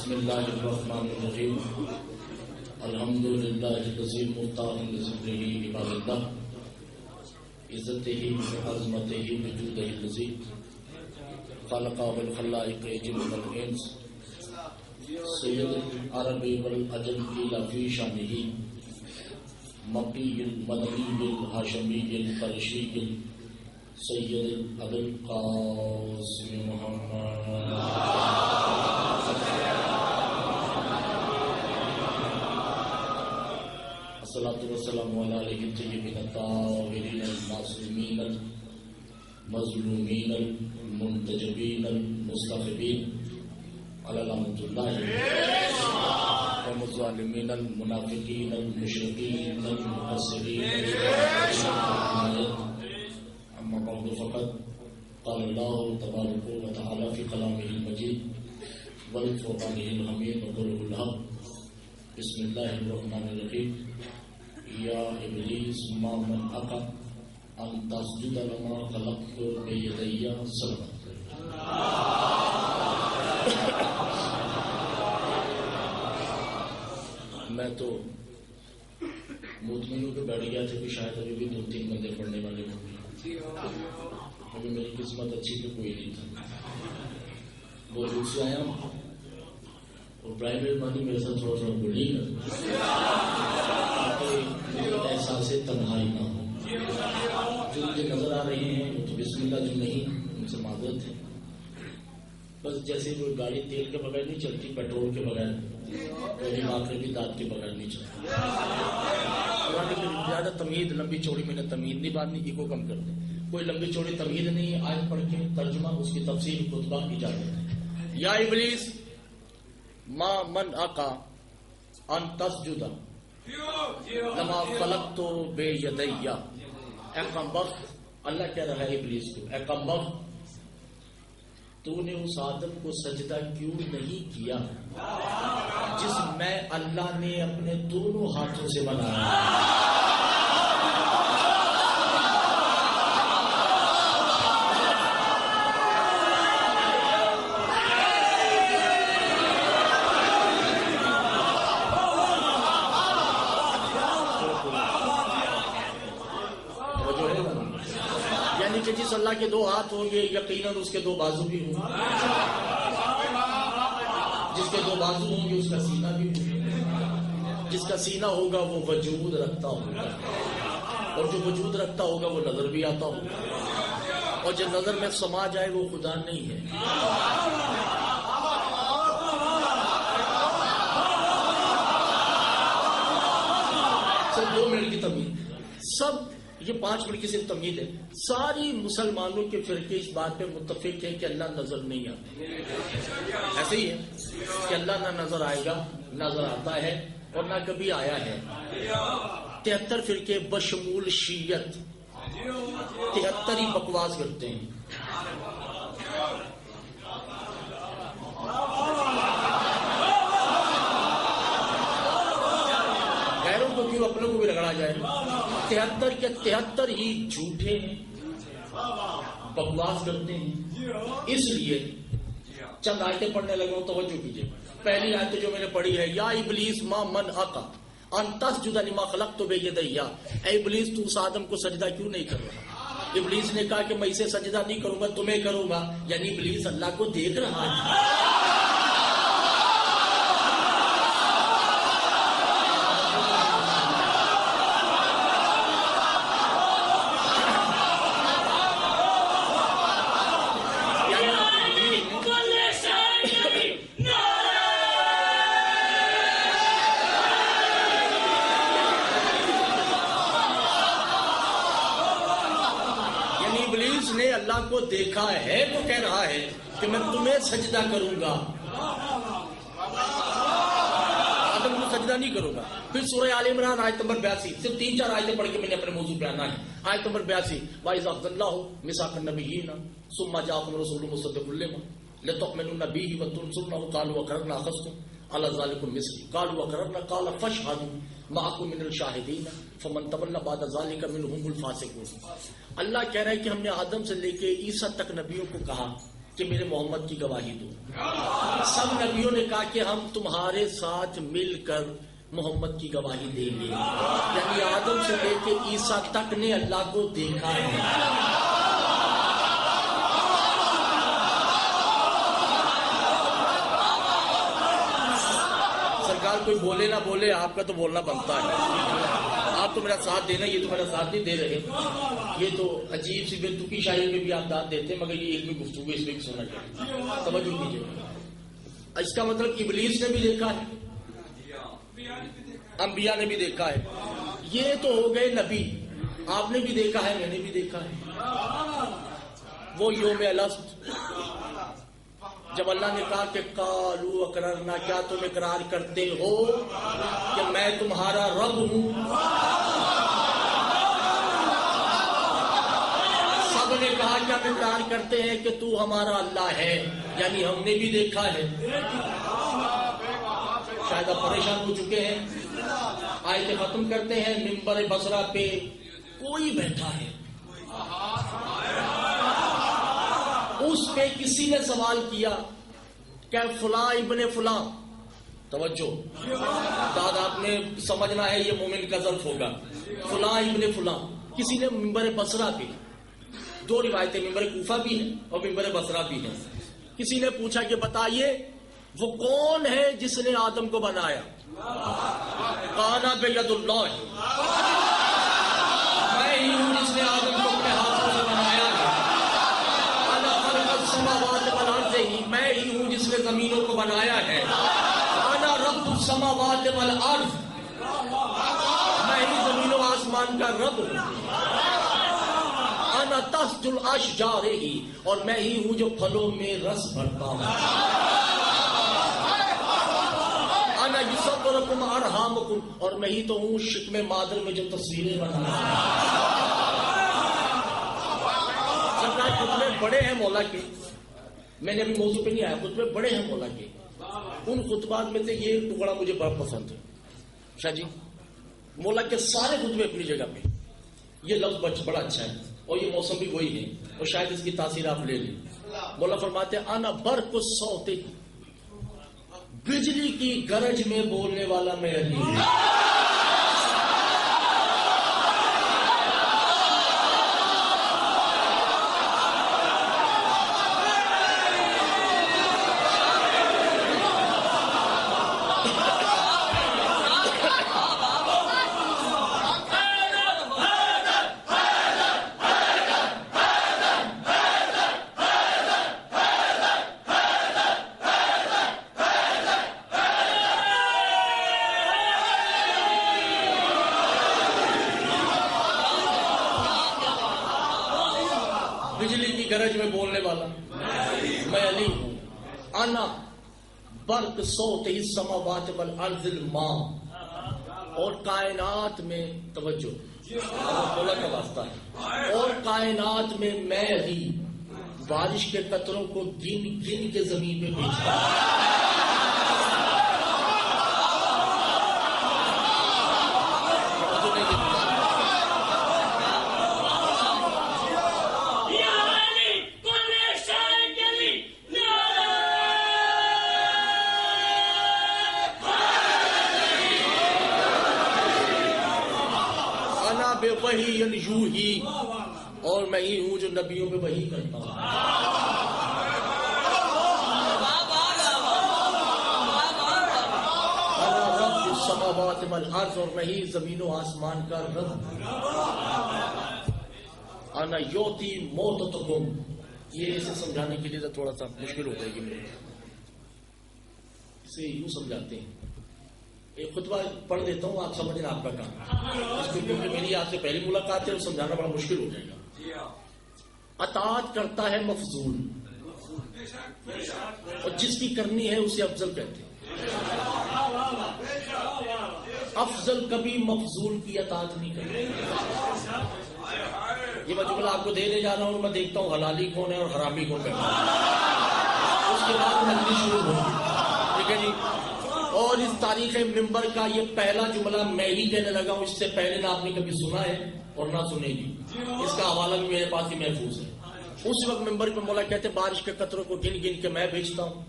بسم اللہ الرحمن الرحیم الحمدللہ الذی مختار لذکرہ عباد اللہ عزتہ عظمتہ وجودہ الذی خلق والخلائق جن والانس سید العرب والعجم قیل فی شانہ مکی المدنی الہاشمی القرشی سید ابو القاسم محمد الصلاۃ والسلام علی آلہ الطیبین الطاہرین المعصومین المظلومین المنتجبین المستغفرین علی لعنۃ اللہ والظالمین المنافقین المشرکین المحسرین اما بعد فقد قال اللہ تبارک و تعالی فی کلامہ المجید والفرقان الحمید وقوله الحق بسم اللہ الرحمن الرحیم یا ابلیس ما منعک ان تسجد لما خلقت بیدی سلمت. میں تو مطمئن ہو کے بیٹھ گیا تھا کہ شاید ابھی بھی 2-3 بندے پڑھنے والے ہوں گے. ابھی میری قسمت اچھی تو کوئی نہیں تھا. بہت دور سے آیا ہوں اور پرائیویٹ مانی میرے ساتھ تھوڑا تھوڑا بولی گا تاکہ میرا احساس تنہائی نہ ہو. جو مجھے نظر آ رہے ہیں وہ تو بسم اللہ جو نہیں ان سے معذرت ہے. بس جیسے کوئی گاڑی تیل کے بغیر نہیں چلتی, پیٹرول کے بغیر, کوئی آخر بھی دانت کے بغیر نہیں چلتی. زیادہ تمہید لمبی چوڑی میں نے تمہید نہیں باندھنی, ایگو کم کر دیں. کوئی لمبی چوڑی تمہید نہیں ہے, آیت پڑھ کے ترجمہ اس کی تفسیر خطبہ اجازت ہے. یا ابلیس ما منعک ان تسجد لما خلقت بیدی. اے کمبخت, اللہ کہہ رہا ہے ابلیس کو, اے کمبخت تو نے اس آدم کو سجدہ کیوں نہیں کیا جس میں اللہ نے اپنے دونوں ہاتھوں سے بنایا. یعنی کہ جس اللہ کے 2 ہاتھ ہوں گے یقیناً اس کے 2 بازو بھی ہوں گے, جس کے 2 بازو ہوں گے اس کا سینہ بھی ہوگا, جس کا سینہ ہوگا وہ وجود رکھتا ہوگا, اور جو وجود رکھتا ہوگا وہ نظر بھی آتا ہوگا, اور جو نظر میں سما جائے وہ خدا نہیں ہے. صرف 2 منٹ کی تمہید, سب یہ 5 منٹ کی صرف تمہید ہے. ساری مسلمانوں کے فرقے اس بات پہ متفق ہیں کہ اللہ نظر نہیں آتا. ایسے ہی ہے کہ اللہ نہ نظر آئے گا, نظر آتا ہے اور نہ کبھی آیا ہے. 73 فرقے بشمول شیعت 73 ہی بکواس کرتے ہیں. غیروں کو کیوں, اپنوں کو بھی رگڑا جائے. 73 کے 73 ہی جھوٹے ہیں, بکواس کرتے ہیں. اس لیے چند آیتیں پڑھنے لگا ہوں, توجہ کیجیے. پہلی آیت جو میں نے پڑھی ہے, یا ابلیس ما منعک ان تسجد لما خلقت بیدی. اے ابلیس تو اس آدم کو سجدہ کیوں نہیں کر رہا؟ ابلیس نے کہا کہ میں اسے سجدہ نہیں کروں گا, تمہیں کروں گا. یعنی ابلیس اللہ کو دیکھ رہا ہے. اللہ کو دیکھا ہے تو کہہ رہا ہے کہ میں تمہیں سجدہ کروں گا, آدم کو سجدہ نہیں کروں گا. پھر سورہ آل عمران آیت نمبر 82, صرف 3-4 آیتیں پڑھ کے میں نے اپنے موضوع پہ آنا ہے. آیت نمبر 82, وَإِذْ أَخَذَ اللَّهُ مِيثَاقَ النَّبِيِّينَ ثُمَّ جَاءَكُمْ رَسُولٌ مُصَدِّقٌ لِمَا لَتُؤْمِنُنَّ بِهِ وَتَنصُرُنَّهُ قَالُوا وَأَقْرَرْنَا أَخَذْتُمْ عَلَى ذَلِكُمْ مِصْرِي قَالُوا وَأَقْرَرْنَا قَالَ فَاشْهَدُوا مَعَكُمْ مِنَ الشَّاهِدِينَ فَمَنْ تَوَلَّىٰ بَعْدَ ذَلِكَ مِنْهُمُ الْفَاسِقُونَ. اللہ کہہ رہا ہے کہ ہم نے آدم سے لے کے عیسیٰ تک نبیوں کو کہا کہ میرے محمد کی گواہی دو. سب نبیوں نے کہا کہ ہم تمہارے ساتھ مل کر محمد کی گواہی دیں گے. یعنی آدم سے لے کے عیسیٰ تک نے اللہ کو دیکھا ہے. سرکار کوئی بولے نہ بولے آپ کا تو بولنا بنتا ہے. آپ تو میرا ساتھ دینا, یہ تو میرا ساتھ نہیں دے رہے. یہ تو عجیب سی بے تکی شاعری میں بھی آپ داد دیتے ہیں, مگر یہ علمی گفتگو اس میں بھی سننا چاہیے. توجہ کیجیے. اس کا مطلب ابلیس نے بھی دیکھا ہے, انبیاء نے بھی دیکھا ہے. یہ تو ہو گئے نبی. آپ نے بھی دیکھا ہے, میں نے بھی دیکھا ہے. وہ یوم الست جب اللہ نے کہا کہ قالوا اقررنا, کیا تم اقرار کرتے ہو کہ میں تمہارا رب ہوں؟ سب نے کہا کہ ہم اقرار کرتے ہیں کہ تو ہمارا اللہ ہے. یعنی ہم نے بھی دیکھا ہے. شاید آپ پریشان ہو چکے ہیں. آیتیں ختم کرتے ہیں. منبر بصرہ پہ کوئی بیٹھا ہے, اس پہ کسی نے سوال کیا کہ فلاں ابن فلاں, توجہ داد آپ نے سمجھنا ہے یہ مومن کا ظرف ہوگا. فلاں ابن فلاں, کسی نے منبر بصرہ پہ, دو روایتیں ممبر کوفہ بھی ہیں اور ممبر بصرہ بھی ہیں. کسی نے پوچھا کہ بتائیے وہ کون ہے جس نے آدم کو بنایا؟ قانا بید اللہ, میں ہی ہوں جس نے آدم کو اپنے ہاتھوں سے بنایا ہے. انا خلق السماوات والارض, میں ہی ہوں جس نے زمینوں کو بنایا ہے. انا رب السماوات والارض, میں ہی زمین و آسمان کا رب ہوں. انا تسج الاشجار, اور میں ہی ہوں جو پھلوں میں رس بھرتا ہوں. انا یصورکم ارحامکم, اور میں ہی تو ہوں شکم مادر میں جو تصویریں بناتا ہوں. سرکار خطبے بڑے ہیں مولا کے, میں نے ابھی موضوع پہ نہیں آیا, خطبے بڑے ہیں مولا کے. ان خطبات میں سے یہ ٹکڑا مجھے بڑا پسند ہے. شاہ جی مولا کے سارے خطبے اپنی جگہ پہ, یہ لفظ بڑا اچھا ہے اور یہ موسم بھی وہی ہے اور شاید اس کی تاثیر آپ لے لیں. مولا فرماتے ہیں انا برق الصوت, بجلی کی گرج میں بولنے والا میں علی ہوں. گرج میں بولنے والا میں علی ہوں. انا برق صوت السماوات والارض الماء, اور کائنات میں, توجہ مولا کا واسطہ ہے, اور کائنات میں میں علی بارش کے قطروں کو گن گن کے زمین پہ بھیجتا ہوں. وہی یوحی, اور میں ہی ہوں جو نبیوں پہ وحی کرتا ہوں. انا رب السماوات والارض, اور میں ہی زمین و آسمان کا رب. انا یوتی موتتکم, یہ اسے سمجھانے کے لیے تھوڑا سا مشکل ہو جائے گی میرے, اسے یوں سمجھاتے ہیں. ایک خطبہ پڑھ دیتا ہوں, آپ سمجھنا آپ کا کام, کیونکہ میری آپ سے پہلی ملاقات ہے اور سمجھانا بڑا مشکل ہو جائے گا. اطاعت کرتا ہے مفضول, اور جس کی کرنی ہے اسے افضل کہتے ہیں. افضل کبھی مفضول کی اطاعت نہیں کرتے. یہ میں جملہ آپ کو دینے جا رہا ہوں, میں دیکھتا ہوں حلالی کون ہے اور حرامی کون ہے, اس کے بعد مجلس شروع ہوگی. ٹھیک ہے جی. اور اس تاریخ منبر کا یہ پہلا جملہ میں ہی کہنے لگا ہوں, اس سے پہلے نہ آپ نے کبھی سنا ہے اور نہ سنے گی. اس کا حوالہ بھی میرے پاس ہی محفوظ ہے. اس وقت ممبر پہ مولا کہتے بارش کے قطروں کو گن گن کے میں بھیجتا ہوں،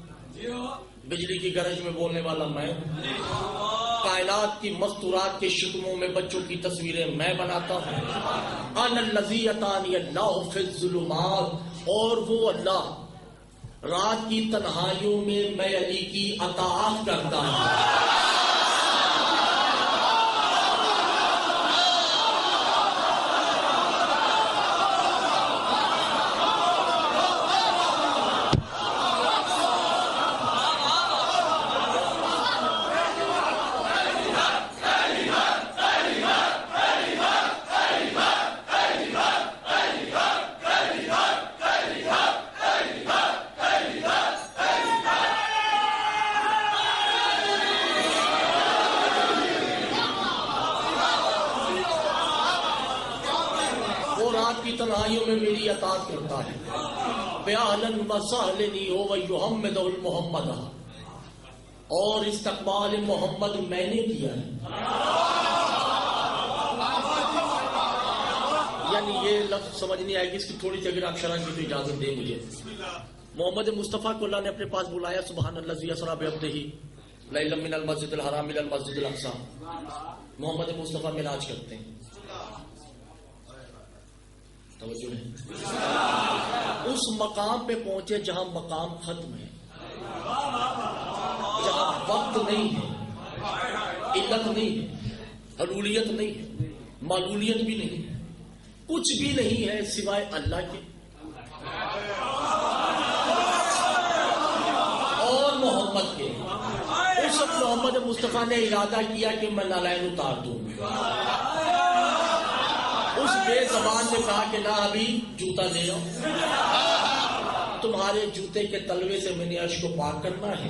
بجلی کی گرج میں بولنے والا میں، کائنات کی مستورات کے شکموں میں بچوں کی تصویریں میں بناتا ہوں، انا الذی اتانی اللہ فی الظلمات، اور وہ اللہ رات کی تنہائیوں میں میں علی کی اطاعت کرتا ہوں۔ تنہائیوں میں میری اطاعت کرتا ہے، بیانن وسہلنی ہو ویحمد المحمد، اور استقبال محمد میں نے کیا ہے۔ یعنی یہ لفظ سمجھ نہیں آئے گی، اس کی تھوڑی سی اگر آپ شرح کی تو اجازت دیں مجھے۔ محمد مصطفیٰ کو اللہ نے اپنے پاس بلایا، سبحان الذی اسریٰ بعبدہ لیلا من المسجد الحرام الی المسجد الاقصی۔ محمد مصطفیٰ معراج کرتے ہیں، توجہ ہے، اس مقام پہ پہنچے جہاں مقام ختم ہے، جہاں وقت نہیں ہے، علت نہیں ہے، حلولیت نہیں ہے، معلولیت بھی نہیں ہے، کچھ بھی نہیں ہے سوائے اللہ کے اور محمد کے۔ اس وقت محمد مصطفیٰ نے ارادہ کیا کہ میں نالین اتار دوں۔ اس بے زبان نے کہا کہ نہ ابھی جوتا لے لو، تمہارے جوتے کے تلوے سے میں نے عرش کو پاک کرنا ہے۔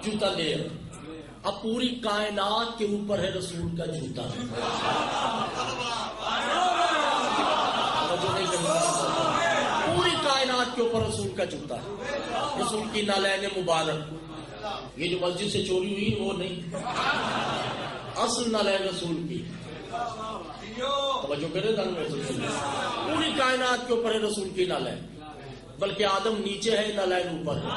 جوتا لے، اب پوری کائنات کے اوپر ہے رسول کا جوتا۔ پوری کائنات کے اوپر رسول کا جوتا ہے، رسول کی نالین مبارک۔ یہ جو مسجد سے چوری ہوئی وہ نہیں، اصل نالین رسول کی۔ توجہ کرے، پوری کائنات کے اوپر ہے رسول کی نالین، بلکہ آدم نیچے ہے، نالین اوپر ہے،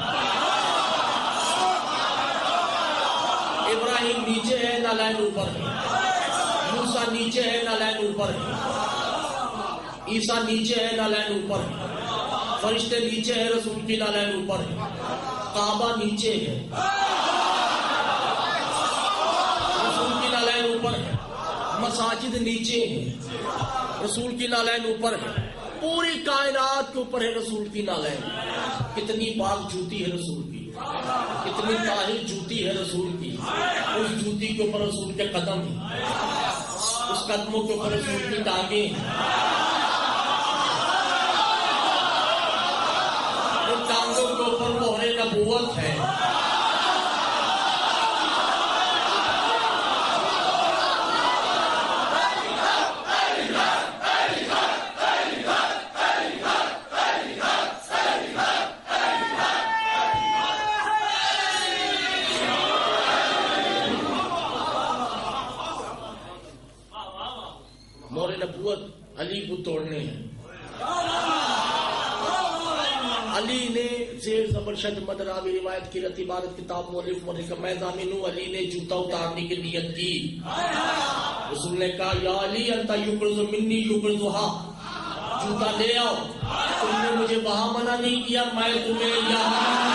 ابراہیم نیچے ہے، نالین اوپر ہے، موسیٰ نیچے ہے، نالین اوپر ہے، عیسیٰ نیچے ہے، نالین اوپر ہے، فرشتے نیچے ہے، رسول کی نالین اوپر ہے، کعبہ نیچے ہے، رسول کی نالین اوپر ہے، مساجد نیچے ہے، رسول کی نالین اوپر ہے، پوری کائنات کے اوپر ہے رسول کی نالین۔ کتنی پاک جوتی ہے رسول کی، کتنی طاہر جوتی ہے رسول کی، اس جوتی کے اوپر رسول کے قدم ہیں، اس قدموں کے اوپر رسول کی ٹانگیں ہیں، ان ٹانگوں کے اوپر مہر نبوت ہے۔ مہر نبوت علی کو توڑنے ہیں۔ علی نے زیر زبر شد مدراوی روایت کی عبارت کتاب مؤلف مرکب میں ضامن ہوں، علی نے جوتا اتارنے کی نیت کی۔ رسول نے کہا یا علی انت یقرض منی یقرضھا، جوتا لے آؤ، تم نے مجھے وہاں منع نہیں کیا، میں تمہیں یہاں۔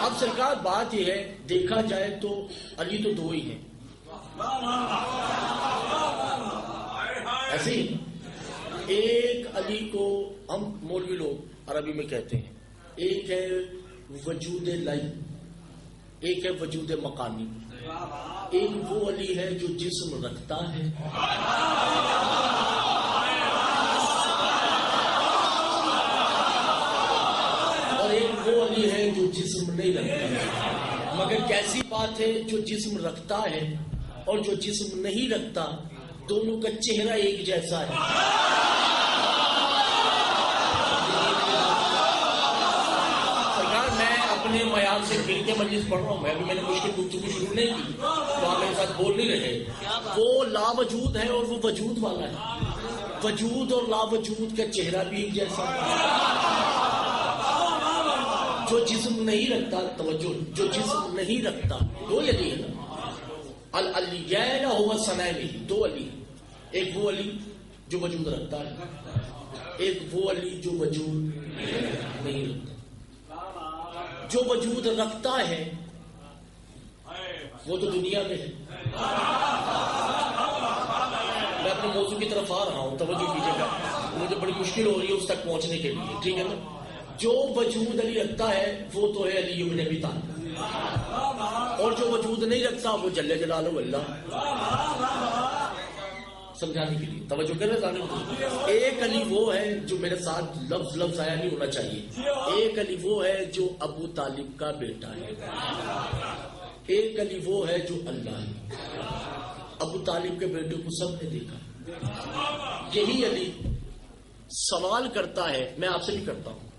اب سرکار بات یہ ہے، دیکھا جائے تو علی تو دو ہی ہیں، ایسے ہی ایک علی کو ہم مولوی لوگ عربی میں کہتے ہیں، ایک ہے وجود لائی، ایک ہے وجود مقامی. ایک وہ علی ہے جو جسم رکھتا ہے، اور ایک وہ علی ہے جو جسم نہیں رکھتا. مگر کیسی بات ہے، جو جسم رکھتا ہے اور جو جسم نہیں رکھتا دونوں کا چہرہ ایک جیسا ہے. سرکار میں اپنے معیار سے گر کے مجلس پڑھ رہا ہوں، میں نے مشکل گفتگو شروع نہیں کی تو آپ میرے ساتھ بول نہیں رہے. وہ لا وجود ہے اور وہ وجود والا ہے. وجود اور لا وجود کا چہرہ بھی ایک جیسا ہے. جو جسم نہیں رکھتا، توجہ، جو جسم نہیں رکھتا، دو علی ہے نا، العلیین هو الثنائے، دو علی. ایک وہ علی جو وجود رکھتا ہے، ایک وہ علی جو وجود نہیں رکھتا. جو وجود رکھتا ہے وہ تو دنیا میں ہے. میں اپنے موضوع کی طرف آ رہا ہوں، توجہ کیجیے گا، مجھے بڑی مشکل ہو رہی ہے اس تک پہنچنے کے لیے، ٹھیک ہے نا. جو وجود علی رکھتا ہے وہ تو ہے علی بن ابی طالب، اور جو وجود نہیں رکھتا وہ جل جلالہ اللہ. سمجھانے کے لیے توجہ کر رہے. ایک علی وہ ہے جو میرے ساتھ لفظ آیا نہیں ہونا چاہیے. ایک علی وہ ہے جو ابو طالب کا بیٹا ہے. ایک علی وہ ہے جو اللہ ہے. ابو طالب کے بیٹے کو سب نے دیکھا. یہی علی سوال کرتا ہے، میں آپ سے بھی کرتا ہوں،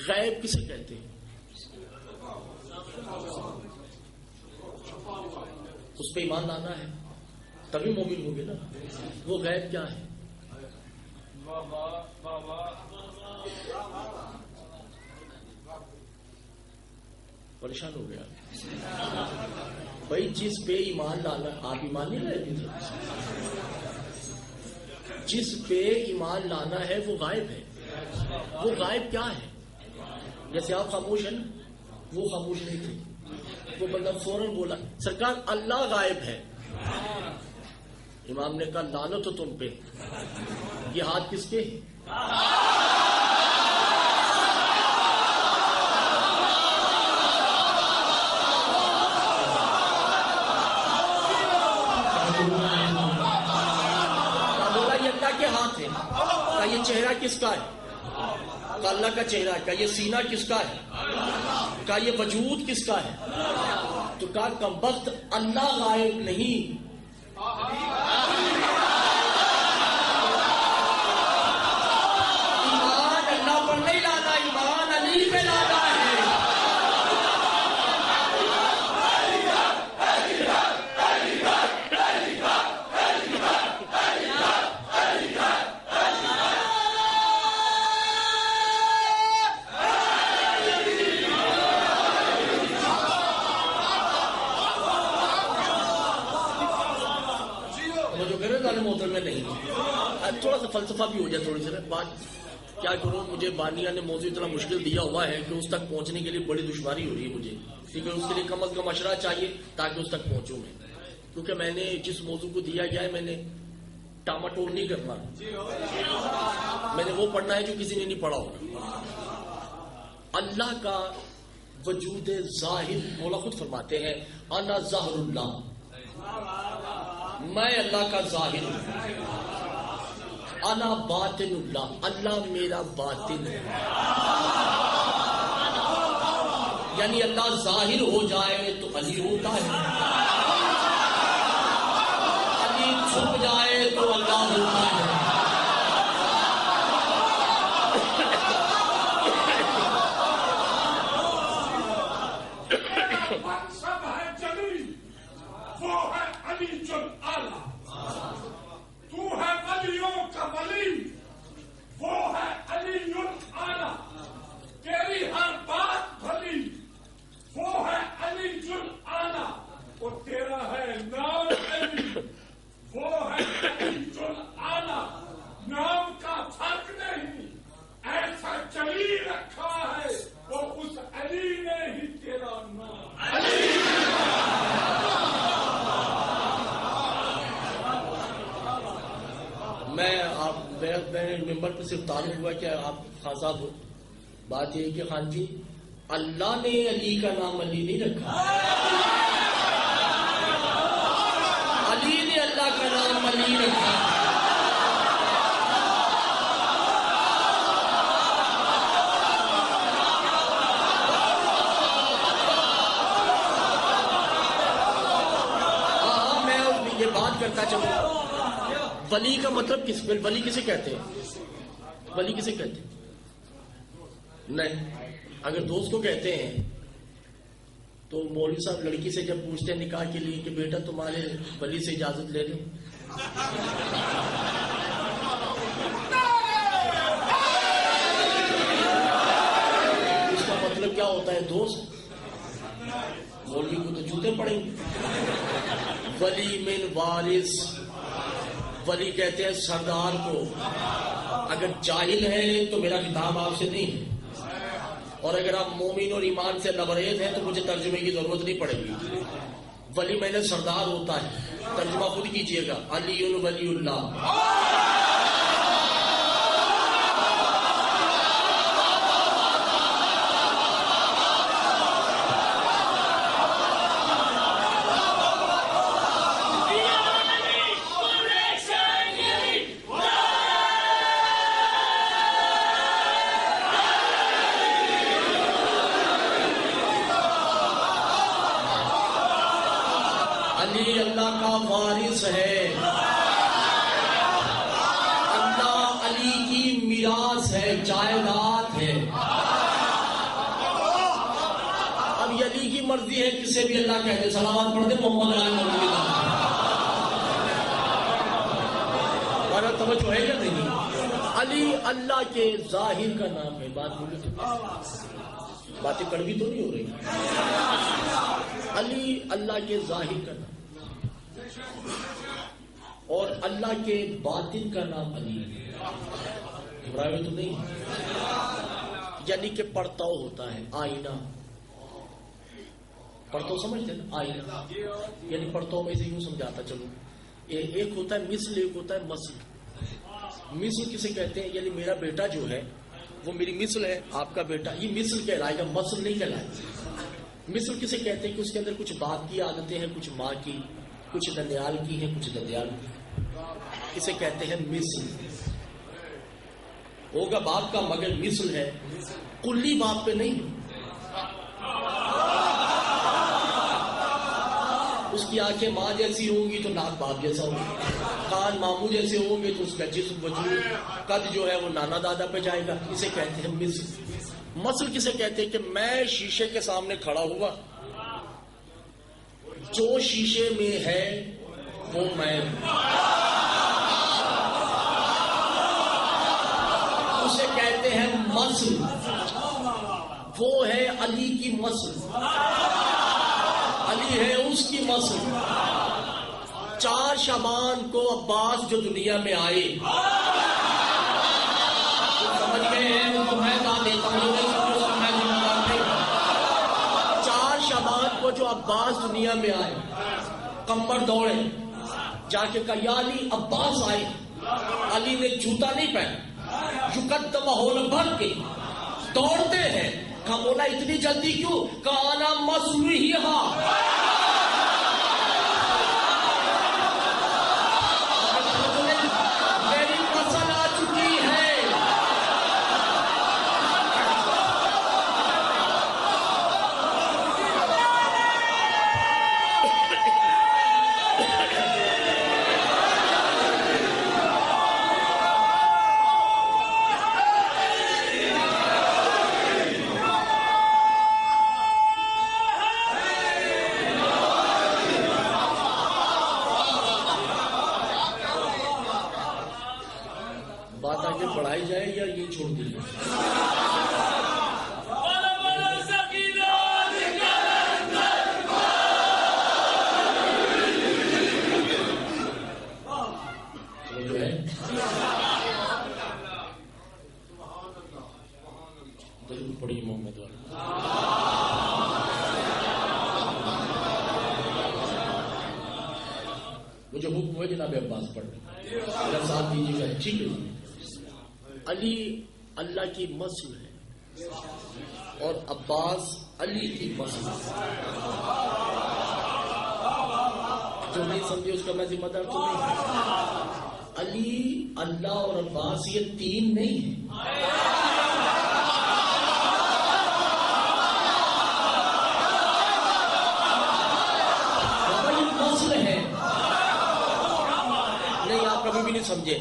غیب کسے کہتے ہیں؟ اس پہ ایمان لانا ہے تبھی مومن ہوگے نا. وہ غیب کیا ہے؟ پریشان ہو گیا بھائی. جس پہ ایمان لانا، آپ ایمان نہیں لائے، جس پہ ایمان لانا ہے وہ غائب ہے. وہ غائب کیا ہے؟ جیسے آپ خاموش ہیں نا، وہ خاموش نہیں تھے. وہ بندہ فوراً بولا سرکار اللہ غائب ہے. امام نے کہا لعنت ہو تم پہ، یہ ہاتھ کس کے؟ بولا یہ اللہ کے ہاتھ ہے. کہا یہ چہرہ کس کا ہے؟ کہا اللہ کا چہرہ. کہا یہ سینہ کس کا ہے؟ کہا یہ وجود کس کا ہے؟ تو کہا کمبخت اللہ غائب نہیں، ایمان اللہ پر نہیں لانا، ایمان علی پہ لانا ہے. تھوڑا سا فلسفہ بھی ہو جائے، تھوڑی سی بات کیا کروں. مجھے بانیہ نے موضوع اتنا مشکل دیا ہوا ہے کہ اس تک پہنچنے کے لیے بڑی دشواری ہو رہی ہے مجھے، کیونکہ اس کے لیے کم از کم اشرا چاہیے تاکہ اس تک پہنچوں میں. کیونکہ میں نے جس موضوع کو دیا گیا ہے میں نے ٹاماٹول نہیں کرنا، میں نے وہ پڑھنا ہے جو کسی نے نہیں پڑھا ہوگا. اللہ کا وجود ظاہر، مولا خود فرماتے ہیں انا ظاہر اللہ، میں اللہ کا ظاہر ہوں. انا باطن اللہ، اللہ میرا باطن ہے. یعنی اللہ ظاہر ہو جائے تو علی ہوتا ہے، علی چھپ جائے تو اللہ ہوتا ہے. سب ہے جلی، وہ ہے علی اعلیٰ. تو ہے ولیوں کا ولی، وہ ہے علی اعلیٰ. تیری ہر بات بھلی، وہ ہے علی اعلیٰ. اور تیرا ہے نام علی، وہ ہے علی اعلیٰ. نام کا فرق نہیں، ایسا چلی رکھا ہے وہ اس علی نے ہی تیرا نام. ممبر پہ صرف تعارف ہوا کہ آپ خان صاحب ہو. بات یہ ہے کہ خان جی اللہ نے علی کا نام علی نہیں رکھا, علی نے اللہ کا نام علی رکھا. میں یہ بات کرتا چلوں, ولی کا مطلب ولی کسے کہتے ہیں؟ ولی کسے کہتے ہیں؟ نہیں, اگر دوست کو کہتے ہیں تو مولوی صاحب لڑکی سے جب پوچھتے ہیں نکاح کے لیے کہ بیٹا تمہارے ولی سے اجازت لے لیں, اس کا مطلب کیا ہوتا ہے دوست؟ مولوی کو تو جوتے پڑیں گے. ولی من وارث, ولی کہتے ہیں سردار کو. اگر جاہل ہے تو میرا خطاب آپ سے نہیں ہے, اور اگر آپ مومن اور ایمان سے لبریز ہیں تو مجھے ترجمے کی ضرورت نہیں پڑے گی. ولی میں نے سردار ہوتا ہے, ترجمہ خود کیجئے گا, علی ولی اللہ. علی اللہ کا وارث ہے, اللہ علی کی میراث ہے, جائیداد ہے. اب یہ علی کی مرضی ہے کسے بھی اللہ کہتے, سلامات پڑھ دے محمد علی محمد. اور توجہ ہے کیا نہیں؟ علی اللہ کے ظاہر کا نام ہے. بات بولے تو باتیں کڑوی تو نہیں ہو رہی. علی اللہ کے ظاہر کا نام, اور اللہ کے باطن کا نام علی ہے. گھبراہٹ تو نہیں, یعنی کہ پرتاؤ ہوتا ہے, آئینہ. پرتاؤ سمجھتے ہیں نا, آئینہ یعنی پرتاؤ میں سے یوں سمجھاتا چلو, ایک ہوتا ہے مثل, ایک ہوتا ہے مثل. مثل کسے کہتے ہیں؟ یعنی میرا بیٹا جو ہے وہ میری مثل ہے, آپ کا بیٹا یہ مثل کہلائے گا, مثل نہیں کہلائے گا. مثل کسے کہتے ہیں کہ اس کے اندر کچھ باپ کی عادتیں ہیں, کچھ ماں کی, کچھ دندیال کی ہیں, کچھ دندیال کی. اسے کہتے ہیں مثل. ہوگا باپ کا مگر مثل ہے, کلی باپ پہ نہیں. اس کی آنکھیں ماں جیسی ہوں گی تو ناک باپ جیسا ہوگا, کان ماموں جیسے ہوں گے تو اس کا جسم وجود قد جو ہے وہ نانا دادا پہ جائے گا. اسے کہتے ہیں مثل. مثل کسے کہتے ہیں کہ میں شیشے کے سامنے کھڑا ہوا, جو شیشے میں ہے وہ میں, اسے کہتے ہیں مثل. وہ ہے علی کی مثل, علی ہے اس کی مثل. 4 شعبان کو عباس جو دنیا میں آئے, سمجھ گئے ہیں, ان کو میں کہا دیتا ہوں, 4 شعبان کو جو عباس دنیا میں آئے, کمر دوڑے, جا کے کہا یا علی عباس آئے. علی نے جوتا نہیں پہنا, یقدم ہول بھر کے دوڑتے ہیں. کہا مولا اتنی جلدی کیوں؟ کہا انا مسلوحیہا, میری مسل آ چکی ہے. بات آگے بڑھائی جائے یا یہ چھوڑ دی جائے؟ جو ہے ضرور پڑھی محمد والا. مجھے حکم ہوئے جناب عباس پڑھنے, میرا ساتھ دیجیے گا, ٹھیک ہے. علی اللہ کی مثل ہے اور عباس علی کی مثل ہے. جو نہیں سمجھے اس کا میں ذمہ دار تو نہیں. علی اللہ اور عباس یہ تین نہیں ہیں. کبھی بھی نہیں سمجھے.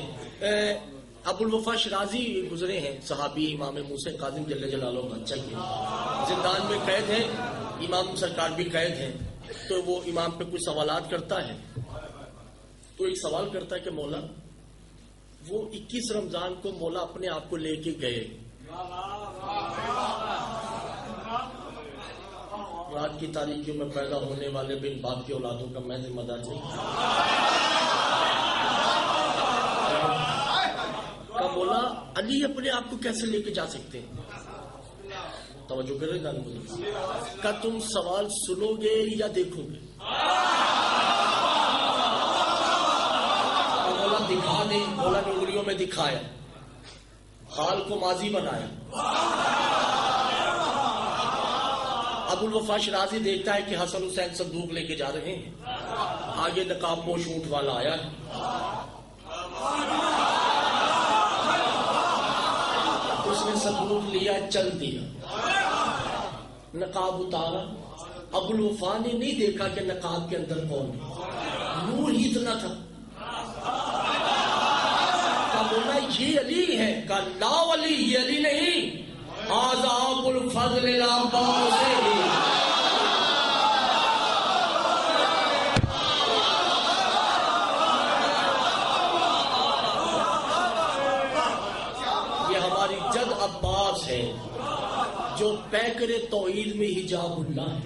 ابو الوفا شرازی گزرے ہیں، صحابی امام موسی کاظم جل جلالہ کا چاہیے، زندان میں قید ہیں، امام سرکار بھی قید ہیں. تو وہ امام پہ کچھ سوالات کرتا ہے. تو ایک سوال کرتا ہے کہ مولا، وہ 21 رمضان کو مولا اپنے آپ کو لے کے گئے، رات کی تاریکیوں میں پیدا ہونے والے بن باپ کی اولادوں کا میں ذمہ دار نہیں. مولا علی اپنے آپ کو کیسے لے کے جا سکتے ہیں؟ توجہ کر رہے جان مجھے کا تم سوال سنو گے یا دیکھو گے؟ مولا دکھا دیں. مولا نے انگلیوں میں دکھایا، حال کو ماضی بنایا. ابو الوفا شرازی دیکھتا ہے کہ حسن حسین صندوق لے کے جا رہے ہیں. آگے نقاب پوش اونٹ والا آیا ہے. اس نے صندوق لیا، چل دیا، نقاب اتارا. ابو الوفا نے نہیں دیکھا کہ نقاب کے اندر کون ہے، نور ہی اتنا تھا. بولا یہ علی ہے. کہا لا ولی، یہ علی نہیں، ھذا ابو الفضل العباسی. عباس ہے جو پیکر توحید میں حجاب اللہ ہے.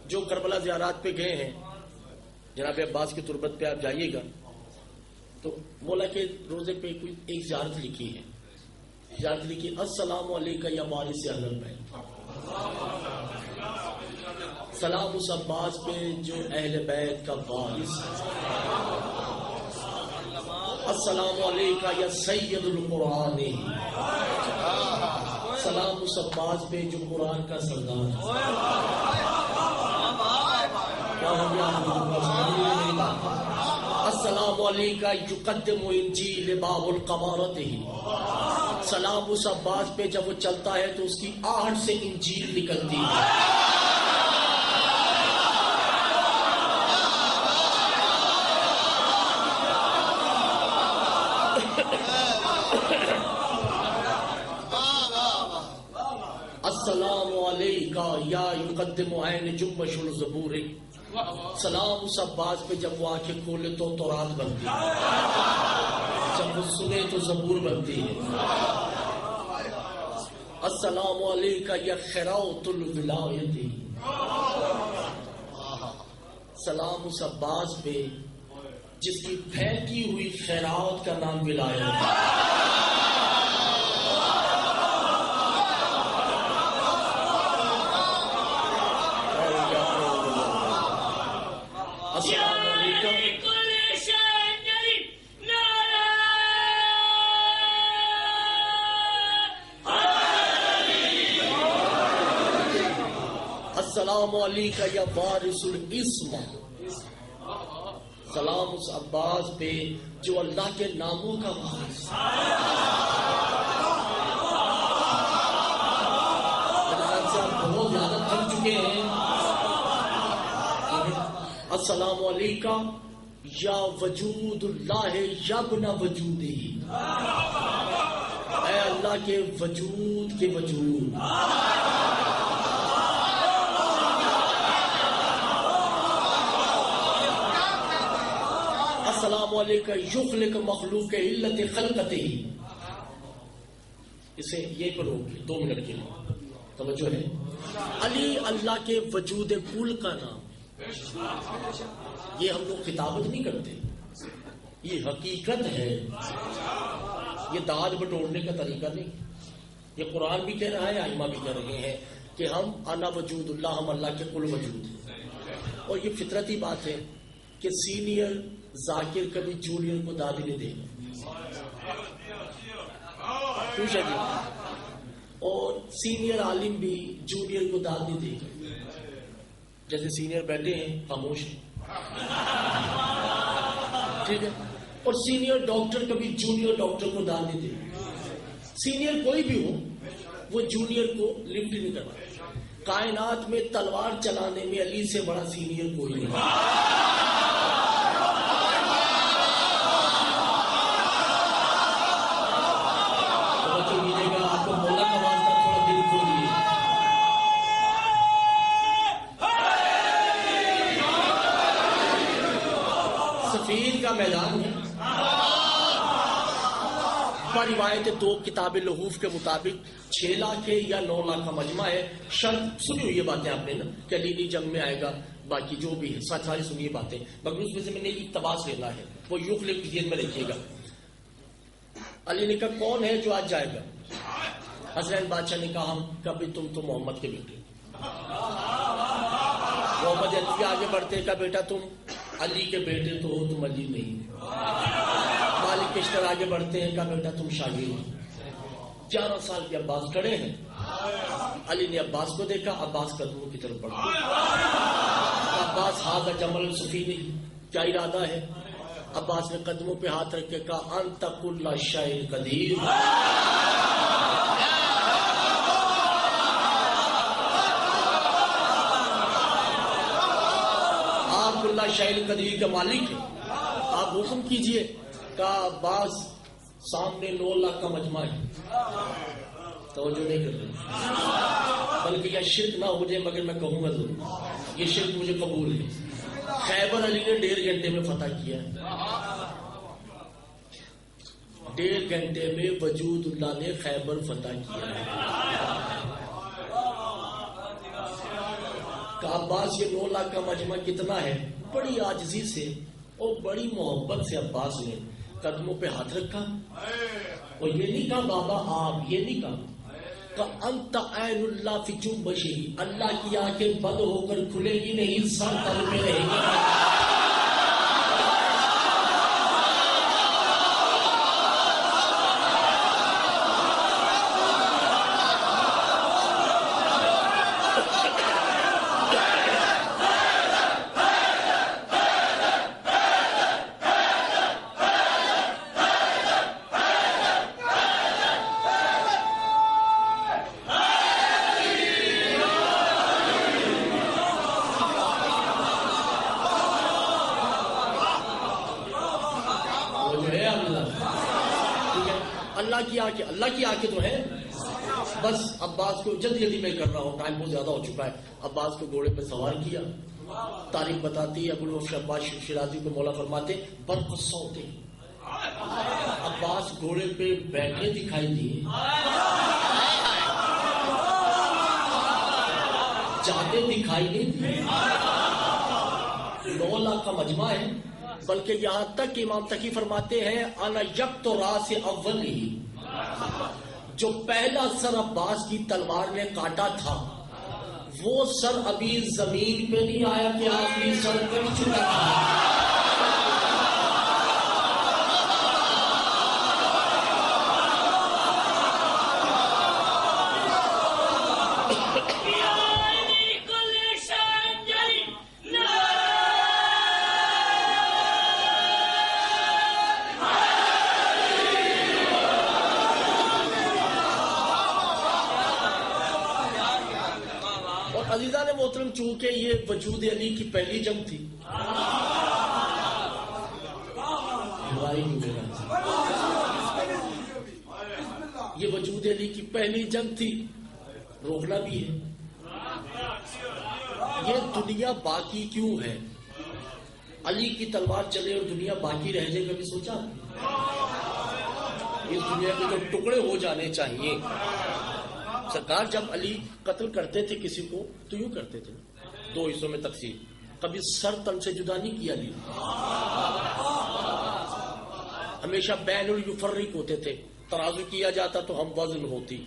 جو کربلا زیارات پہ گئے ہیں، جناب عباس کی تربت پہ آپ جائیے گا تو مولا کے روزے پہ کوئی ایک زیارت لکھی ہے. زیارت لکھی، السلام علیکم یا وارث اہل البیت. سلام اس عباس پہ جو اہل بیت کا وارث ہے. السلام علیکم یا سید القرآن. سلام اس عباس پہ جو قرآن کا سردار ہے. کیا ہو گیا؟ السلام علیکم یقدم انجیل باب القمارت. سلام اس عباس پہ جب وہ چلتا ہے تو اس کی آہٹ سے انجیل نکلتی ہے. السلام علیکم یا یقدم عین جنبش الزبور. سلام اس عباس پہ جب وہ آنکھیں کھولے تو تورات بنتی ہے، جب وہ سنے تو زبور بنتی ہے. السلام علیکم یا خراوت الولایت. سلام اس عباس پہ جس کی پھینکی ہوئی خیرات کا نام ولایت ہے. السلام علیکم یا وارث الاسم. سلام اس عباس پہ جو اللہ کے ناموں کا وارث ہے. بہت زیادہ تھک چکے ہیں. السلام علیکم یا وجود اللہ یبن وجودہ. اے اللہ کے وجود کے وجود. السلام علیکم یخلق مخلوق علت خلقتہ. اسے یہ پر روکے 2 منٹ کے لیے توجہ ہے. علی اللہ کے وجود کل کا نام. یہ ہم لوگ خطابت نہیں کرتے، یہ حقیقت ہے. یہ داد بٹورنے کا طریقہ نہیں. یہ قرآن بھی کہہ رہا ہے، ائمہ بھی کہہ رہے ہیں کہ ہم انا وجود اللہ، ہم اللہ کے کل وجود ہیں. اور یہ فطرتی بات ہے کہ سینئر ذاکر کبھی جونیئر کو داد نہیں دے گا. پوچھا جی. اور سینئر عالم بھی جونیئر کو داد نہیں دے گا. جیسے سینئر بیٹھے ہیں خاموش ہیں, ٹھیک ہے. اور سینئر ڈاکٹر کبھی جونیئر ڈاکٹر کو داد نہیں دے گا. سینئر کوئی بھی ہو وہ جونیئر کو لفٹ نہیں کرتا. کائنات میں تلوار چلانے میں علی سے بڑا سینئر کوئی نہیں. آپ کو مولا کا واسطہ تھوڑا دل کھولیے. سفیر کا میدان ہے. روایت 2 کتاب لحوف کے مطابق 6 لاکھ ہے یا 9 لاکھ کا مجمع ہے. شرط سنی ہوئی یہ باتیں آپ نے نا کہ علی نہیں جنگ میں آئے گا, باقی جو بھی ہے ساری سنیے باتیں, مگر اس میں سے میں نے اقتباس لینا ہے, وہ یخلق ذہن میں رکھیے گا. علی نے کہا کون ہے جو آج جائے گا؟ حسین بادشاہ نے کہا ہم. کبھی تم تو محمد کے بیٹے. محمد علی آگے بڑھتے کہا بیٹا تم علی کے بیٹے تو ہو, تم علی نہیں. مالک کشتر آگے بڑھتے ہیں کہا بیٹا تم شاگرد. 11 سال کے عباس کھڑے ہیں. علی نے عباس کو دیکھا, عباس قدموں کی طرف بڑھا. عباس ہاتھ جمل سفینی, کیا ارادہ ہے؟ عباس نے قدموں پہ ہاتھ رکھ کے کہا انت کل شیء قدیر. آپ کل شیء قدیر کا مالک ہے, آپ حکم کیجئے. کہا عباس سامنے 9 لاکھ کا مجمع ہے. توجہ نہیں کر رہے, بلکہ یہ شرک نہ ہو جائے مگر میں کہوں گا ضرور, یہ شرک مجھے قبول ہے. خیبر علی نے 1.5 گھنٹے میں فتح کیا. 1.5 گھنٹے میں وجود اللہ نے خیبر فتح کیا. کہ عباس یہ 9 لاکھ کا مجمع کتنا ہے؟ بڑی عاجزی سے اور بڑی محبت سے عباس نے قدموں پہ ہاتھ رکھا. اور یہ نہیں کہا بابا آپ, یہ نہیں کہا کہ انت عین اللہ فی جنبشہ, اللہ کی آنکھیں بند ہو کر کھلے گی نہیں, سر تل میں رہے گی. اللہ کی آنکھیں تو ہیں. بس عباس کو جلدی میں کر رہا ہوں, ٹائم بہت زیادہ ہو چکا ہے. عباس کو گھوڑے پہ سوار کیا. تاریخ بتاتی ہے ابوالفضل عباس شیرازی کو مولا فرماتے برق سوتے. عباس گھوڑے پہ بیٹھے دکھائی دیے, جاتے دکھائی نہیں دیے. 9 لاکھ کا مجمع ہے, بلکہ یہاں تک کہ امام تقی فرماتے ہیں انا یکت راس اول ہی, جو پہلا سر عباس کی تلوار نے کاٹا تھا وہ سر ابھی زمین پہ نہیں آیا کہ آخری سر کٹ چکا تھا. عزیزان محترم, چونکہ یہ وجود علی کی پہلی جنگ تھی, یہ وجود علی کی پہلی جنگ تھی, روکنا بھی ہے. یہ دنیا باقی کیوں ہے؟ علی کی تلوار چلے اور دنیا باقی رہ جائے, کبھی سوچا؟ اس دنیا کے جو ٹکڑے ہو جانے چاہیے. سرکار جب علی قتل کرتے تھے کسی کو تو یوں کرتے تھے, 2 حصوں میں تقسیم, کبھی سر تن سے جدا نہیں کیا علی, ہمیشہ بین الیفرق ہوتے تھے. ترازو کیا جاتا تو ہم وزن ہوتی,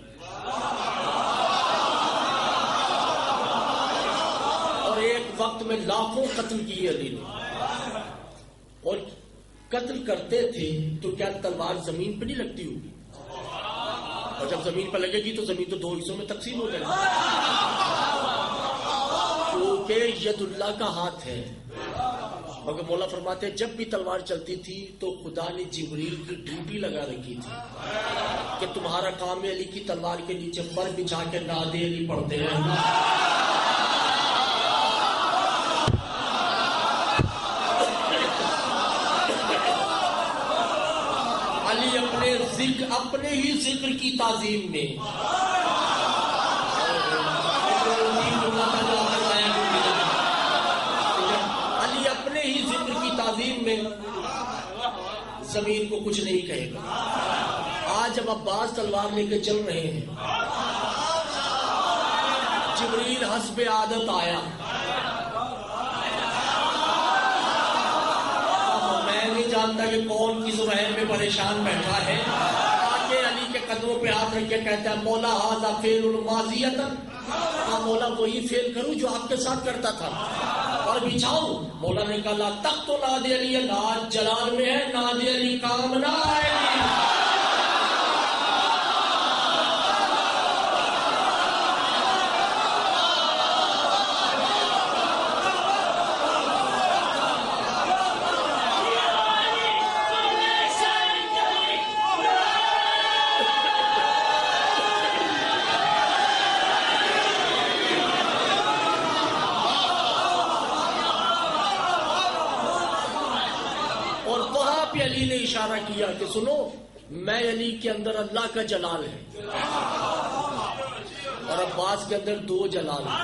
اور ایک وقت میں لاکھوں قتل کیے علی نے. اور قتل کرتے تھے تو کیا تلوار زمین پہ نہیں لگتی ہوگی؟ اور جب زمین پہ لگے گی تو زمین تو دو حصوں میں تقسیم ہو جائے گی، کیونکہ ید اللہ کا ہاتھ ہے۔ مگر مولا فرماتے ہیں جب بھی تلوار چلتی تھی تو خدا نے جبریل کی ڈیوٹی لگا رکھی تھی کہ تمہارا کام ہے علی کی تلوار کے نیچے پر بچھا کے ناد علی پڑھتے رہنا۔ علی اپنے ہی ذکر کی تعظیم میں علی اپنے ہی ذکر کی تعظیم میں زمین کو کچھ نہیں کہے گا۔ آج جب عباس تلوار لے کے چل رہے ہیں، جبریل حسب عادت آیا، میں نہیں جانتا کہ کون کس ذہن میں پریشان بیٹھا ہے، آگے علی کے قدموں پہ ہاتھ رکھ کے کہتا ہے مولا ھذا فعل الماضیۃ، مولا وہی فعل کروں جو آپ کے ساتھ کرتا تھا اور بچھاؤں۔ مولا نے کہا لا تخت تو ناد علی، ناد جلال میں ہے، ناد علی کام نہ آئے گی۔ علی نے اشارہ کیا کہ سنو، میں علی کے اندر اللہ کا جلال ہے اور عباس کے اندر دو جلال ہیں۔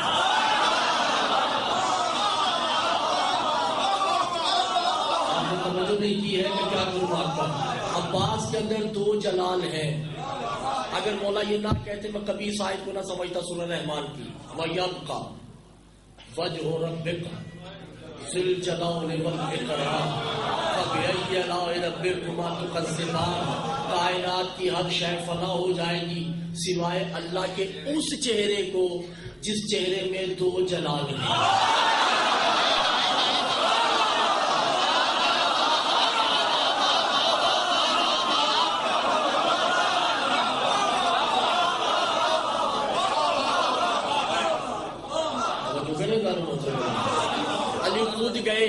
آپ نے توجہ نہیں کی ہے کہ کیا کروں آپ کا؟ عباس کے اندر دو جلال ہیں۔ اگر مولا یہ نہ کہتے میں کبھی اس آیت کو نہ سمجھتا سورہ رحمان کی، وَيَبْقَى وَجْهُ رَبِّكَ ذُو الْجَلَالِ وَالْإِكْرَامِ فَبِأَيِّ آلَاءِ رَبِّكُمَا تُكَذِّبَانِ۔ کائنات کی ہر شے فنا ہو جائے گی سوائے اللہ کے اس چہرے کو جس چہرے میں دو جلال ہیں۔ علی خود گئے،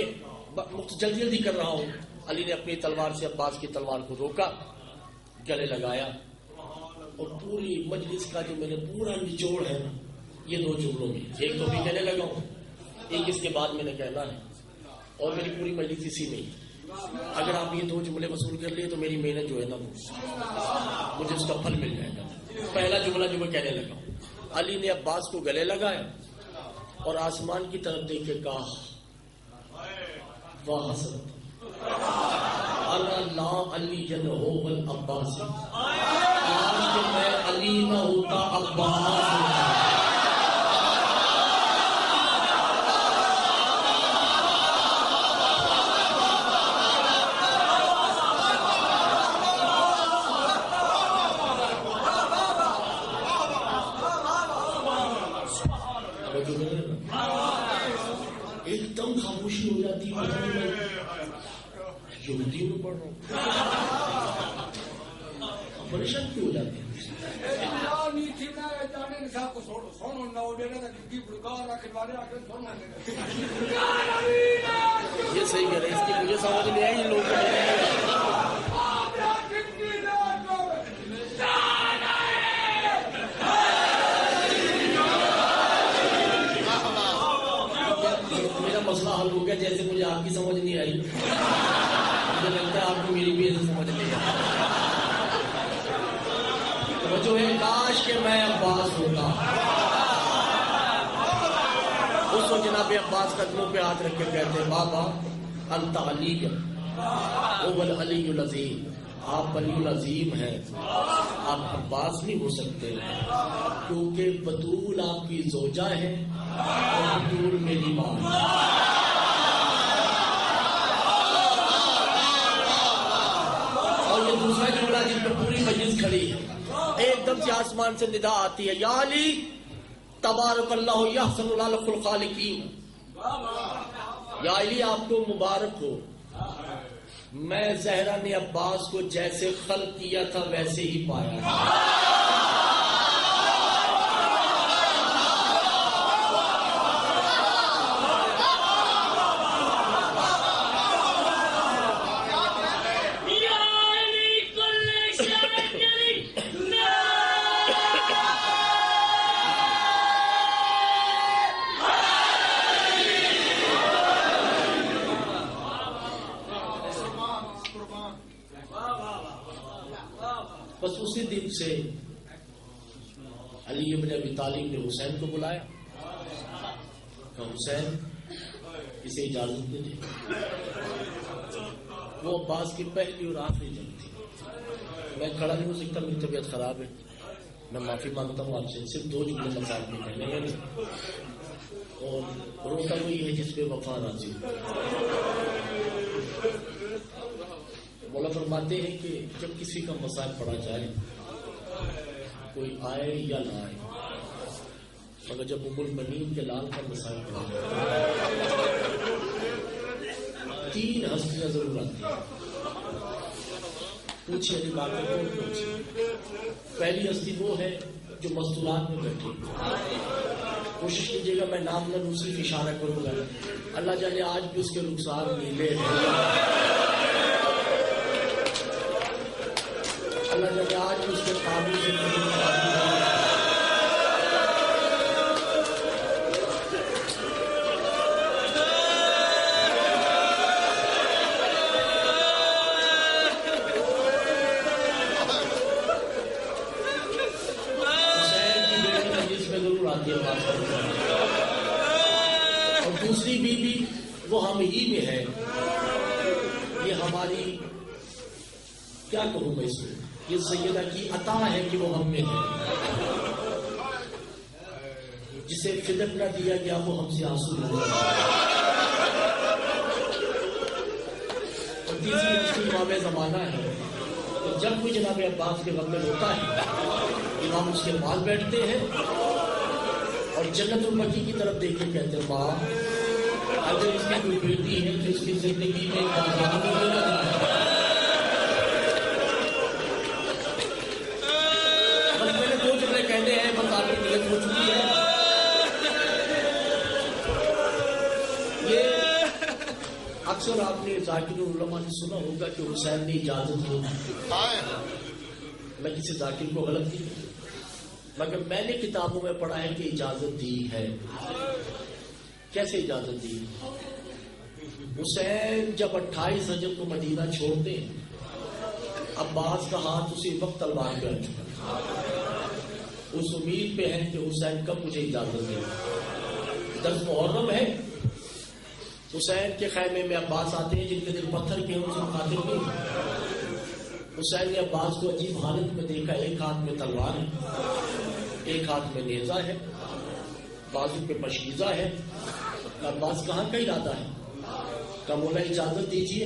جلدی جلدی کر رہا ہوں، علی نے اپنی تلوار سے عباس کی تلوار کو روکا، گلے لگایا اور پوری مجلس کا جو میں نے پورا نچوڑ ہے نا یہ دو جملوں میں، ایک تو بھی گلے لگاؤں، ایک اس کے بعد میں نے کہنا ہے، اور میری پوری مجلس اسی میں ہی۔ اگر آپ یہ دو جملے وصول کر لیے تو میری محنت جو ہے نا مجھے اس کا پھل مل جائے گا۔ پہلا جملہ جو میں کہنے لگا ہوں، علی نے عباس کو گلے لگایا اور آسمان کی طرف دیکھ کے کہا واہ حسرت انا لا علی ہو بل عباس، آج کہ میں علی نہ ہوتا عباس ہوتا۔ ایک دم خاموشی ہو جاتی ہے، یہودی میں پڑھ رہا ہوں، پریشان کیوں ہو جاتے ہیں؟ یہ صحیح کہہ رہے ہیں، اس کی مجھے سمجھ نہیں آئی لوگ۔ مسئلہ حل ہو گیا، جیسے مجھے آپ کی سمجھ نہیں آئی مجھے لگتا ہے آپ کو میری بھی ایسے سمجھ نہیں آئی۔ جو ہے کاش کہ میں عباس ہوتا۔ اس وقت جناب عباس قدموں پہ ہاتھ رکھ کے کہتے ہیں بابا انت علی هو العلی العظیم، آپ علی العظیم ہیں، آپ عباس نہیں ہو سکتے کیونکہ بطول آپ کی زوجہ ہے اور بطول میری ماں ہے۔ اور یہ دوسرا جملہ جن پر پوری مجلس کھڑی ہے، ایک دم سے آسمان سے ندا آتی ہے یا علی تبارک اللہ یحسن الخلق الخالقین، یا علی آپ کو مبارک ہو، میں زہرا نے عباس کو جیسے خلق کیا تھا ویسے ہی پایا. بس اسی دن سے علی ابن ابی طالب نے حسین کو بلایا کہ حسین اسے اجازت دے دے. وہ عباس کی پہلی اور آخری جنگ تھی. میں کھڑا نہیں ہو سکتا, میری طبیعت خراب ہے, میں معافی مانگتا ہوں آپ سے. صرف 2 جملے مسائل میں کہنے ہیں اور روتا وہی ہے جس پہ وفا راضی ہو. مولا فرماتے ہیں کہ جب کسی کا مسائل پڑا جائے, کوئی آئے یا نہ آئے, مگر جب ام المؤمنین کے لال کا مسائل پڑا جائے 3 ہستیاں ضرور آتی ہیں. پوچھے علی بات کون پوچھے؟ پہلی ہستی وہ ہے جو مستورات میں بیٹھی. کوشش کیجیے گا میں نام نہ لوں, صرف اشارہ کروں گا. اللہ جانے آج بھی اس کے رخسار نیلے ہیں, اللہ جانے آج بھی اس کے قابل سے اور دوسری بیوی وہ ہم ہی میں ہے. یہ ہماری کیا کہوں میں اس کو, یہ سیدہ کی عطا ہے کہ وہ ہم میں ہے. جسے فدق نہ دیا گیا وہ ہم سے آنسو ہو گیا. اور تیسری اس کی امام زمانہ ہے کہ جب کوئی جناب عباس کے غم میں ہوتا ہے, امام اس کے پاس بیٹھتے ہیں اور جنت البقیع کی طرف دیکھ کے کہتے ہیں ماں اگر اس کی کوئی بیٹی ہے تو اس کی زندگی میں بس میں نے 2 جملے کہنے ہیں, بس آپ کی ملت ہو چکی ہے. یہ اکثر آپ نے ذاکر العلماء نے سنا ہوگا کہ حسین نے اجازت دی. میں کسی ذاکر کو غلط نہیں کہتا, مگر میں نے کتابوں میں پڑھا ہے کہ اجازت دی ہے. کیسے اجازت دی؟ حسین جب 28 رجب کو مدینہ چھوڑتے ہیں, عباس کا ہاتھ اسی وقت تلوار پہ آ چکا, اس امید پہ ہے کہ حسین کب مجھے اجازت دے. 10 محرم ہے, حسین کے خیمے میں عباس آتے ہیں جن کے دل پتھر کے ان سے مخاطب نہیں. حسین نے عباس کو عجیب حالت میں دیکھا, ایک ہاتھ میں تلوار ہے, ایک ہاتھ میں نیزہ ہے, بازو پہ پشیزہ ہے. عباس کہاں کا ارادہ ہے؟ کہ مولا اجازت دیجیے,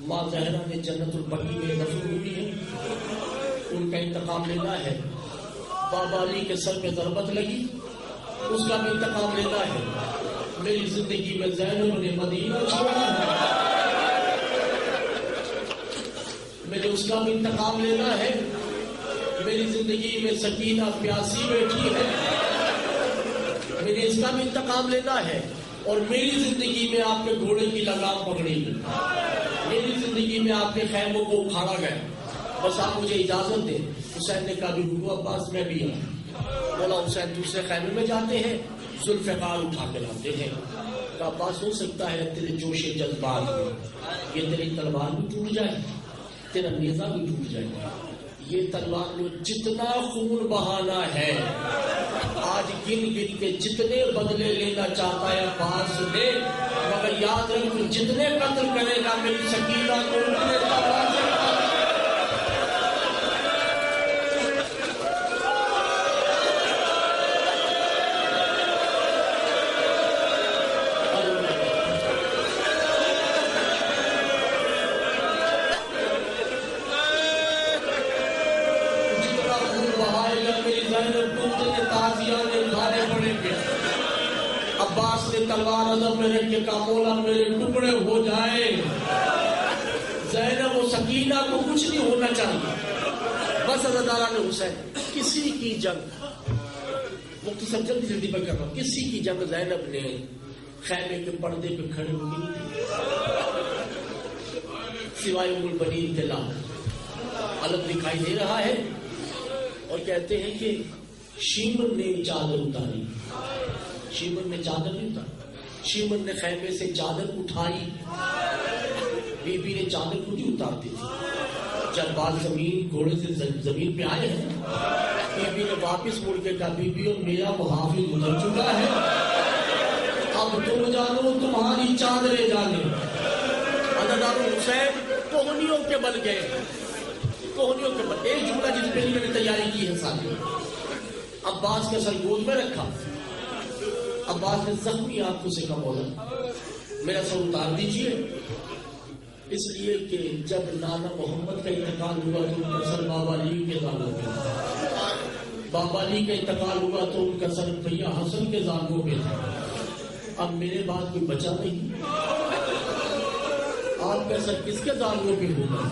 ماں زہرا نے جنت البقیع میں دفن ہوئی ہے, ان کا انتقام لینا ہے. بابا علی کے سر پہ ضربت لگی, اس کا بھی انتقام لینا ہے. میری زندگی میں زینب نے مدینہ چھوڑا ہے, مجھے اس کا بھی انتقام لینا ہے. میری زندگی میں سکینہ پیاسی بیٹھی ہے, مجھے اس کا بھی انتقام لینا ہے. اور میری زندگی میں آپ کے گھوڑے کی لگام پکڑی گئی, میری زندگی میں آپ کے خیموں کو اکھاڑا گیا, بس آپ مجھے اجازت دیں. حسین نے کہا بھی رکو عباس, میں بھی آؤں. مولا حسین دوسرے خیمے میں جاتے ہیں, ذوالفقار اٹھا کے لاتے ہیں. کہ عباس ہو سکتا ہے تیرے جوش جذبات میں یہ تیری تلوار بھی ٹوٹ جائے, تیرا نیزہ بھی ٹوٹ جائے. یہ تلوار میں جتنا خون بہانا ہے آج گن گن کے جتنے بدلے لینا چاہتا ہے عباس نے, مگر یاد رکھ جتنے قتل کرے گا میری سکینہ کو اتنے تلوار سے عباس نے تلوار ادب میں رکھ کے کہا مولا میرے ٹکڑے ہو جائے, زینب و سکینہ کو کچھ نہیں ہونا چاہیے، بس عزاداران حسین کسی کی جنگ، مفتی صاحب جلدی جلدی میں کر رہا ہوں، کسی کی جنگ زینب نے خیمے کے پردے پہ کھڑے ہو گئی سوائے ام البنین کے لال علم دکھائی دے رہا ہے، اور کہتے ہیں کہ شیمن نے چادر اتاری، شیمن نے چادر نہیں اتاری، شیمن نے خیمے سے چادر اٹھائی، بی بی نے چادر کو نہیں اتارتی تھی، جب بال زمین گھوڑے سے زمین پہ آئے ہیں بی بی نے واپس مڑ کے کہا بی بی اور میرا محافظ گزر چکا ہے، اب تم جانو تمہاری چادریں جانے۔ عزادار حسین کوہنیوں کے بل گئے، کوہنیوں کے بل۔ ایک جملہ جس پہ میں نے تیاری کی ہے ساتھ، عباس کے سر گود میں رکھا، عباس نے زخمی آنکھوں سے کہا مولا میرا سر اتار دیجیے، اس لیے کہ جب نانا محمد کا انتقال ہوا تو ان کا سر بابا علی کے زانوں پہ تھا، بابا علی کا انتقال ہوا تو ان کا سر بھیا حسن کے زانوں پہ تھا، اب میرے بعد کوئی بچا نہیں، آپ کا سر کس کے زانوں پہ ہوگا؟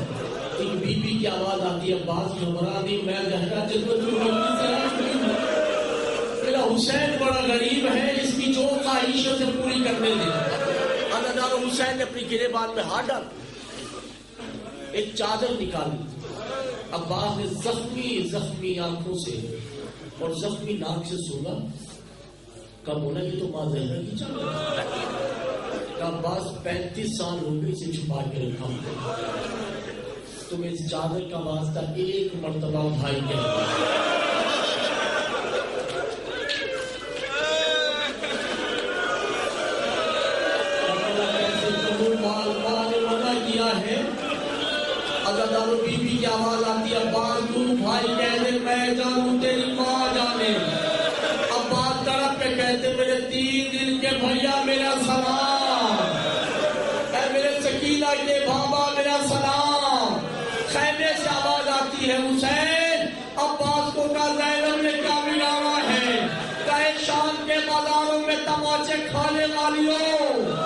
ایک بی بی کی آواز آتی ہے عباس گھبرا نہیں، میں زہرا جنت میرا حسین بڑا غریب ہے، اس کی جو خواہش سے پوری کرنے دے۔ عزادار حسین نے اپنی گریبان میں ہاتھ ڈالا، ایک چادر نکالی، عباس نے زخمی آنکھوں سے اور زخمی ناک سے سونا، کہا مولا یہ تو ماں زہرا کی چادر ہے، کہا عباس 35 سال ہو گئے اسے چھپا کے رکھا ہوں، تم اس چادر کا واسطہ ایک مرتبہ بھائی کے عزادارو بی بی کی آواز آتی ہے عباس تو بھائی کہہ دے میں جانوں تیری ماں جانے، عباس تڑپ کے کہتے میرے 3 دن کے بھیا میرا سلام، اے میرے سکینہ کے بابا میرا سلام۔ خیمے سے آواز آتی ہے حسین، عباس کو کہا زینب نے کیا بگاڑا ہے، کہے شام کے بازاروں میں تماچے کھانے والیوں